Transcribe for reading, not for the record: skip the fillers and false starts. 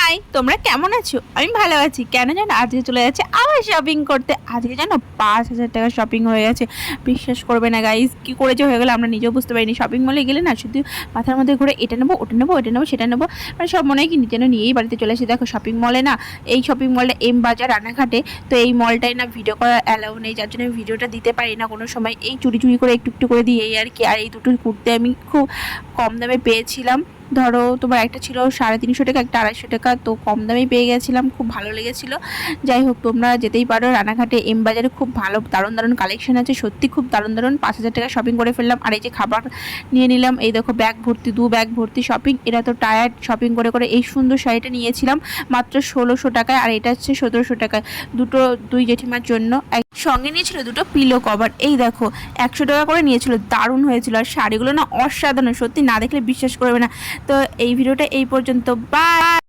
High, তোমরা কেমন আছো? আমি ভালো আছি। কেন জানো, আজকে চলে যাচ্ছে আবার শপিং করতে। আজকে জানো 5,000 টাকা শপিং হয়ে গেছে। বিশ্বাস করবে না গাইস, কি করে যে হয়ে গেল আমরা নিজেও বুঝতে পারিনি। শপিং মলে গেলে না শুধু মাথার মধ্যে ঘুরে এটা নেবো, ওটা নেবো, এটা নেবো, সেটা নেবো, মানে সব মনে হয় কি যেন নিয়েই বাড়িতে চলে আসি। দেখো শপিং মলে না, এই শপিং মলটা এম বাজার রানাঘাটে। তো এই মলটায় না ভিডিও করা অ্যালাউ নেই, যার জন্য আমি ভিডিওটা দিতে পারি না কোনো সময়। এই চুরি চুরি করে একটু একটু করে দিই এই আর কি। আর এই দুটো কুর্তি আমি খুব কম দামে পেয়েছিলাম। ধরো তোমার একটা ছিল 350 টাকা, একটা 250 টাকা, তো কম দামে পেয়ে গেছিলাম, খুব ভালো লেগেছিল। যাই হোক, তোমরা যেতেই পারো রানাঘাটে এম বাজারে, খুব ভালো দারুণ দারুণ কালেকশন আছে, সত্যি খুব দারুণ দারুণ। 5,000 টাকা শপিং করে ফেললাম। আর এই যে খাবার নিয়ে নিলাম, এই দেখো ব্যাগ ভর্তি, 2 ব্যাগ ভর্তি শপিং। এরা তো টায়ার্ড শপিং করে করে। এই সুন্দর শাড়িটা নিয়েছিলাম মাত্র 1600 টাকায়, আর এটা হচ্ছে 1700 টাকায়। দুই জেঠিমার জন্য। সঙ্গে নিয়েছিল দুটো পিলো কভার। এই দেখো 100 টাকা করে নিয়েছিল, দারুণ হয়েছিল। আর শাড়িগুলো না অসাধারণ, সত্যি না দেখলে বিশ্বাস করবে না। তো এই ভিডিওটা এই পর্যন্ত, বাই।